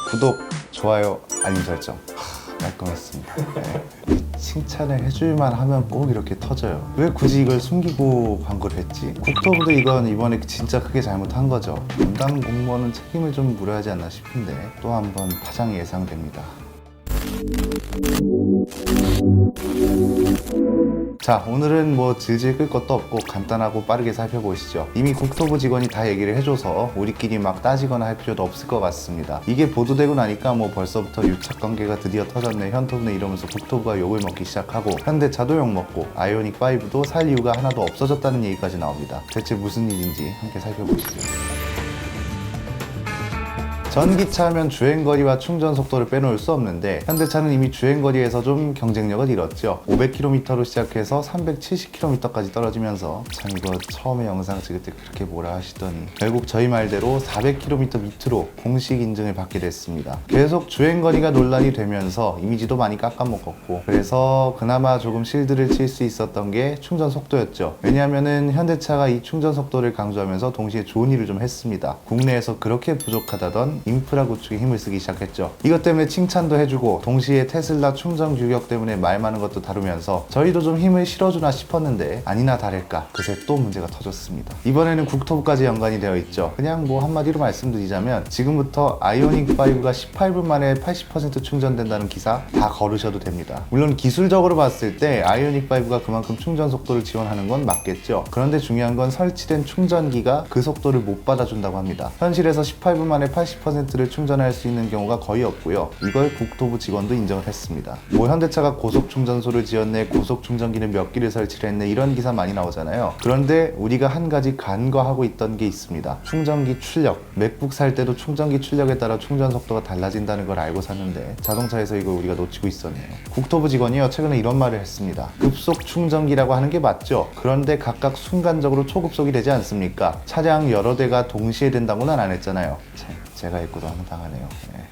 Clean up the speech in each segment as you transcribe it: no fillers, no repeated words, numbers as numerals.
구독, 좋아요, 알림 설정. 깔끔했습니다. 네. 칭찬을 해줄만 하면 꼭 이렇게 터져요. 왜 굳이 이걸 숨기고 광고를 했지? 국토부도 이건 이번에 진짜 크게 잘못한 거죠. 담당 공무원은 책임을 좀 물어야 하지 않나 싶은데 또 한 번 파장이 예상됩니다. 자, 오늘은 뭐 질질 끌 것도 없고 간단하고 빠르게 살펴보시죠. 이미 국토부 직원이 다 얘기를 해줘서 우리끼리 막 따지거나 할 필요도 없을 것 같습니다. 이게 보도되고 나니까 뭐 벌써부터 유착관계가 드디어 터졌네, 현토네 이러면서 국토부가 욕을 먹기 시작하고, 현대차도 욕먹고 아이오닉5도 살 이유가 하나도 없어졌다는 얘기까지 나옵니다. 대체 무슨 일인지 함께 살펴보시죠. 전기차 하면 주행거리와 충전 속도를 빼놓을 수 없는데, 현대차는 이미 주행거리에서 좀 경쟁력을 잃었죠. 500km로 시작해서 370km까지 떨어지면서, 참 이거 처음에 영상 찍을 때 그렇게 뭐라 하시더니 결국 저희 말대로 400km 밑으로 공식 인증을 받게 됐습니다. 계속 주행거리가 논란이 되면서 이미지도 많이 깎아먹었고, 그래서 그나마 조금 실드를 칠 수 있었던 게 충전 속도였죠. 왜냐하면은 현대차가 이 충전 속도를 강조하면서 동시에 좋은 일을 좀 했습니다. 국내에서 그렇게 부족하다던 인프라 구축에 힘을 쓰기 시작했죠. 이것 때문에 칭찬도 해주고, 동시에 테슬라 충전 규격 때문에 말 많은 것도 다루면서 저희도 좀 힘을 실어주나 싶었는데 아니나 다를까 그새 또 문제가 터졌습니다. 이번에는 국토부까지 연관이 되어 있죠. 그냥 뭐 한마디로 말씀드리자면, 지금부터 아이오닉5가 18분 만에 80% 충전된다는 기사 다 걸으셔도 됩니다. 물론 기술적으로 봤을 때 아이오닉5가 그만큼 충전 속도를 지원하는 건 맞겠죠. 그런데 중요한 건 설치된 충전기가 그 속도를 못 받아준다고 합니다. 현실에서 18분 만에 80%를 충전할 수 있는 경우가 거의 없고요. 이걸 국토부 직원도 인정을 했습니다. 뭐 현대차가 고속 충전소를 지었네, 고속 충전기는 몇 기를 설치를 했네, 이런 기사 많이 나오잖아요. 그런데 우리가 한 가지 간과하고 있던 게 있습니다. 충전기 출력. 맥북 살 때도 충전기 출력에 따라 충전 속도가 달라진다는 걸 알고 샀는데 자동차에서 이걸 우리가 놓치고 있었네요. 국토부 직원이요, 최근에 이런 말을 했습니다. 급속 충전기라고 하는 게 맞죠. 그런데 각각 순간적으로 초급속이 되지 않습니까? 차량 여러 대가 동시에 된다고는 안 했잖아요. 제가 읽고도 황당하네요.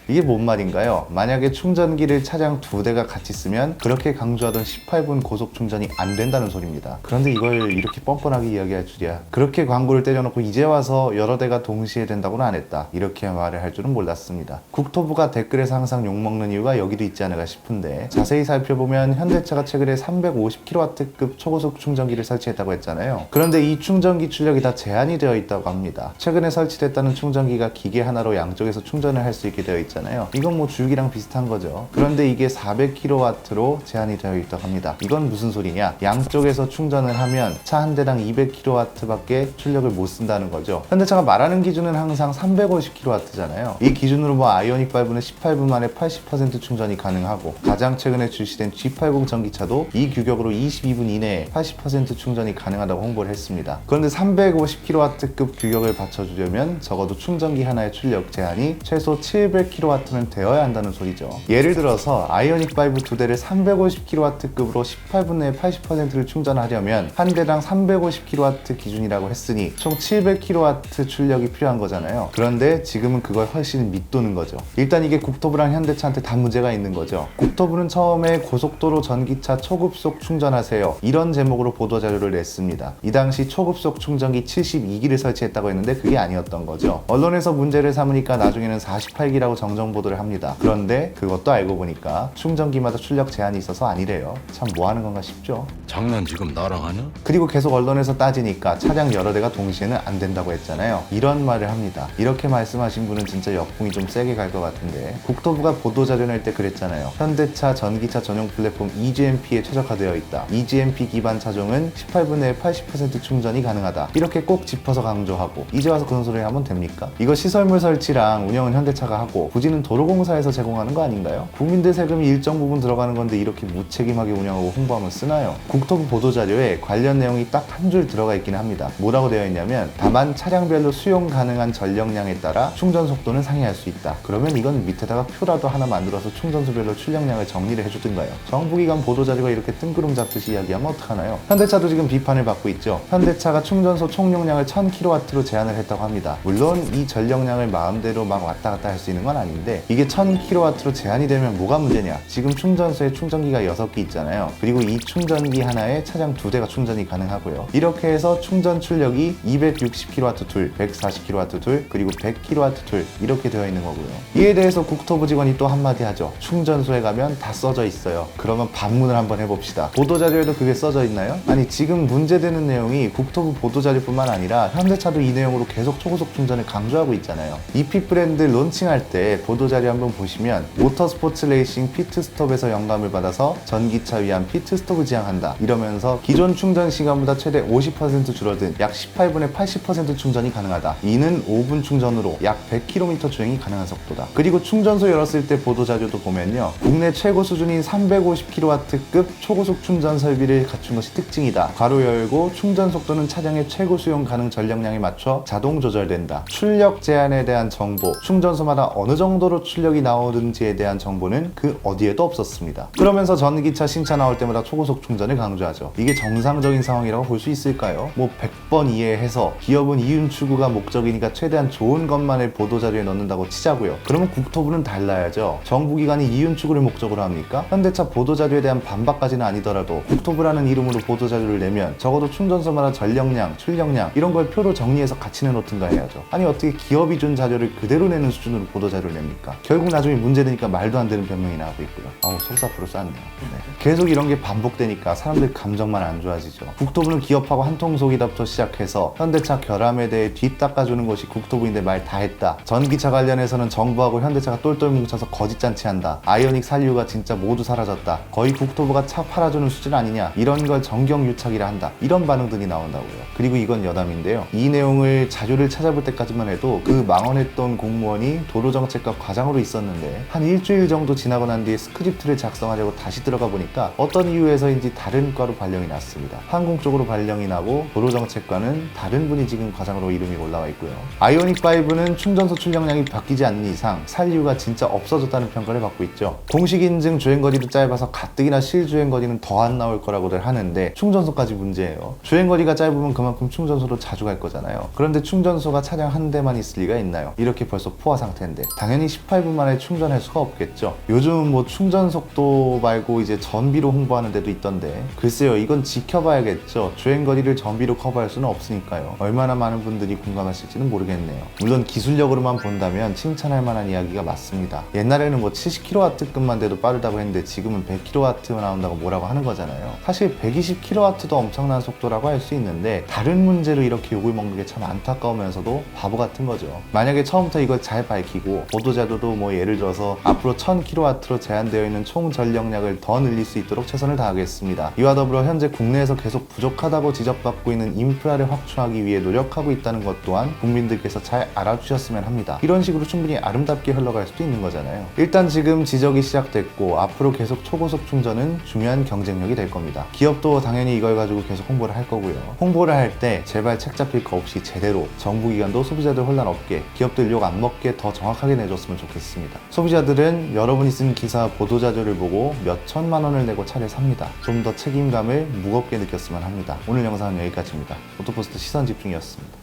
이게 뭔 말인가요? 만약에 충전기를 차량 2대가 같이 쓰면 그렇게 강조하던 18분 고속 충전이 안 된다는 소리입니다. 그런데 이걸 이렇게 뻔뻔하게 이야기할 줄이야. 그렇게 광고를 때려놓고 이제 와서 여러 대가 동시에 된다고는 안 했다, 이렇게 말을 할 줄은 몰랐습니다. 국토부가 댓글에서 항상 욕먹는 이유가 여기도 있지 않을까 싶은데, 자세히 살펴보면 현대차가 최근에 350kW급 초고속 충전기를 설치했다고 했잖아요. 그런데 이 충전기 출력이 다 제한이 되어 있다고 합니다. 최근에 설치됐다는 충전기가 기계 하나로 양쪽에서 충전을 할 수 있게 되어 있잖아요. 이건 뭐 줄기랑 비슷한 거죠. 그런데 이게 400kW로 제한이 되어 있다고 합니다. 이건 무슨 소리냐? 양쪽에서 충전을 하면 차 한 대당 200kW밖에 출력을 못 쓴다는 거죠. 현대차가 말하는 기준은 항상 350kW잖아요. 이 기준으로 뭐 아이오닉5는 18분 만에 80% 충전이 가능하고, 가장 최근에 출시된 G80 전기차도 이 규격으로 22분 이내에 80% 충전이 가능하다고 홍보를 했습니다. 그런데 350kW급 규격을 받쳐주려면 적어도 충전기 하나의 출력 제한이 최소 700kW는 되어야 한다는 소리죠. 예를 들어서 아이오닉5 2대를 350kW급으로 18분 내에 80%를 충전하려면 한 대당 350kW 기준이라고 했으니 총 700kW 출력이 필요한 거잖아요. 그런데 지금은 그걸 훨씬 밑도는 거죠. 일단 이게 국토부랑 현대차한테 다 문제가 있는 거죠. 국토부는 처음에 고속도로 전기차 초급속 충전하세요, 이런 제목으로 보도자료를 냈습니다. 이 당시 초급속 충전기 72기를 설치했다고 했는데 그게 아니었던 거죠. 언론에서 문제를 삼으니까 나중에는 48기라고 정정 보도를 합니다. 그런데 그것도 알고 보니까 충전기마다 출력 제한이 있어서 아니래요. 참 뭐 하는 건가 싶죠. 장난 지금 나랑 하냐? 그리고 계속 언론에서 따지니까 차량 여러 대가 동시에는 안 된다고 했잖아요. 이런 말을 합니다. 이렇게 말씀하신 분은 진짜 역풍이 좀 세게 갈 것 같은데, 국토부가 보도자료 낼 때 그랬잖아요. 현대차 전기차 전용 플랫폼 EGMP에 최적화되어 있다. EGMP 기반 차종은 18분 내에 80% 충전이 가능하다. 이렇게 꼭 짚어서 강조하고, 이제 와서 그런 소리 하면 됩니까? 이거 시설물 설치랑 운영은 현대차가 하고 부지는 도로공사에서 제공하는 거 아닌가요? 국민들 세금이 일정 부분 들어가는 건데 이렇게 무책임하게 운영하고 홍보하면 쓰나요? 국토부 보도자료에 관련 내용이 딱 한 줄 들어가 있긴 합니다. 뭐라고 되어 있냐면, 다만 차량별로 수용 가능한 전력량에 따라 충전 속도는 상이할 수 있다. 그러면 이건 밑에다가 표라도 하나 만들어서 충전소별로 출력량을 정리를 해주든가요. 정부기관 보도자료가 이렇게 뜬구름 잡듯이 이야기하면 어떡하나요? 현대차도 지금 비판을 받고 있죠. 현대차가 충전소 총 용량을 1000kW로 제한을 했다고 합니다. 물론 이 전력량을 마음에 마음대로 막 왔다 갔다 할 수 있는 건 아닌데, 이게 1000kW로 제한이 되면 뭐가 문제냐. 지금 충전소에 충전기가 6개 있잖아요. 그리고 이 충전기 하나에 차량 2대가 충전이 가능하고요. 이렇게 해서 충전 출력이 260kW 둘, 140kW 둘, 그리고 100kW 둘 이렇게 되어 있는 거고요. 이에 대해서 국토부 직원이 또 한마디 하죠. 충전소에 가면 다 써져 있어요. 그러면 반문을 한번 해봅시다. 보도자료에도 그게 써져 있나요? 아니, 지금 문제되는 내용이 국토부 보도자료뿐만 아니라 현대차도 이 내용으로 계속 초고속 충전을 강조하고 있잖아요. EP 브랜드 론칭할 때 보도자료 한번 보시면 모터스포츠 레이싱 피트스톱에서 영감을 받아서 전기차 위한 피트스톱을 지향한다 이러면서 기존 충전 시간보다 최대 50% 줄어든 약 18분에 80% 충전이 가능하다. 이는 5분 충전으로 약 100km 주행이 가능한 속도다. 그리고 충전소 열었을 때 보도자료도 보면요, 국내 최고 수준인 350kW급 초고속 충전 설비를 갖춘 것이 특징이다. 괄호 열고 충전 속도는 차량의 최고 수용 가능 전력량에 맞춰 자동 조절된다. 출력 제한에 대한 정보, 충전소마다 어느 정도로 출력이 나오는지에 대한 정보는 그 어디에도 없었습니다. 그러면서 전기차 신차 나올 때마다 초고속 충전을 강조하죠. 이게 정상적인 상황이라고 볼 수 있을까요? 뭐 100번 이해해서 기업은 이윤 추구가 목적이니까 최대한 좋은 것만을 보도자료에 넣는다고 치자고요. 그러면 국토부는 달라야죠. 정부기관이 이윤 추구를 목적으로 합니까? 현대차 보도자료에 대한 반박까지는 아니더라도 국토부라는 이름으로 보도자료를 내면 적어도 충전소마다 전력량, 출력량 이런 걸 표로 정리해서 같이 내놓든가 해야죠. 아니, 어떻게 기업이 준 자료를 그대로 내는 수준으로 보도자료를 냅니까? 결국 나중에 문제되니까 말도 안 되는 변명이나 하고 있고요. 아우, 속사포로 쌌네요. 네. 계속 이런 게 반복되니까 사람들 감정만 안 좋아지죠. 국토부는 기업하고 한통속이다부터 시작해서 현대차 결함에 대해 뒤닦아주는 것이 국토부인데 말 다 했다. 전기차 관련해서는 정부하고 현대차가 똘똘 뭉쳐서 거짓잔치한다. 아이오닉 산류가 진짜 모두 사라졌다. 거의 국토부가 차 팔아주는 수준 아니냐. 이런 걸 정경유착이라 한다. 이런 반응들이 나온다고요. 그리고 이건 여담인데요. 이 내용을 자료를 찾아볼 때까지만 해도 그 망언했던 공무원이 도로정책과 과장으로 있었는데 한 일주일 정도 지나고 난 뒤에 스크립트를 작성하려고 다시 들어가 보니까 어떤 이유에서인지 다른 과로 발령이 났습니다. 항공 쪽으로 발령이 나고 도로정책과는 다른 분이 지금 과장으로 이름이 올라와 있고요. 아이오닉5는 충전소 출력량이 바뀌지 않는 이상 산류가 진짜 없어졌다는 평가를 받고 있죠. 공식 인증 주행거리도 짧아서 가뜩이나 실주행거리는 더 안 나올 거라고들 하는데 충전소까지 문제예요. 주행거리가 짧으면 그만큼 충전소로 자주 갈 거잖아요. 그런데 충전소가 차량 한 대만 있을 리가 있나요? 이렇게 벌써 포화 상태인데 당연히 18분 만에 충전할 수가 없겠죠. 요즘은 뭐 충전 속도 말고 이제 전비로 홍보하는 데도 있던데 글쎄요, 이건 지켜봐야겠죠. 주행거리를 전비로 커버할 수는 없으니까요. 얼마나 많은 분들이 공감하실지는 모르겠네요. 물론 기술력으로만 본다면 칭찬할 만한 이야기가 맞습니다. 옛날에는 뭐 70kW급만 돼도 빠르다고 했는데 지금은 100kW 나온다고 뭐라고 하는 거잖아요. 사실 120kW도 엄청난 속도라고 할 수 있는데 다른 문제로 이렇게 욕을 먹는 게 참 안타까우면서도 바보 같은 거죠. 만약에 처음부터 이걸 잘 밝히고 보도자료도 뭐 예를 들어서 앞으로 1000kW로 제한되어 있는 총 전력량을 더 늘릴 수 있도록 최선을 다하겠습니다. 이와 더불어 현재 국내에서 계속 부족하다고 지적받고 있는 인프라를 확충하기 위해 노력하고 있다는 것 또한 국민들께서 잘 알아주셨으면 합니다. 이런 식으로 충분히 아름답게 흘러갈 수도 있는 거잖아요. 일단 지금 지적이 시작됐고 앞으로 계속 초고속 충전은 중요한 경쟁력이 될 겁니다. 기업도 당연히 이걸 가지고 계속 홍보를 할 거고요. 홍보를 할 때 제발 책 잡힐 거 없이 제대로, 정부기관도 소비자들 혼란 없게, 기업들 욕 안 먹게 더 정확하게 내줬으면 좋겠습니다. 소비자들은 여러분이 쓴 기사 보도자료를 보고 몇 천만 원을 내고 차를 삽니다. 좀 더 책임감을 무겁게 느꼈으면 합니다. 오늘 영상은 여기까지입니다. 오토포스트 시선 집중이었습니다.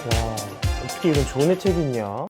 와, 어떻게 이런 좋은 혜택이 있냐?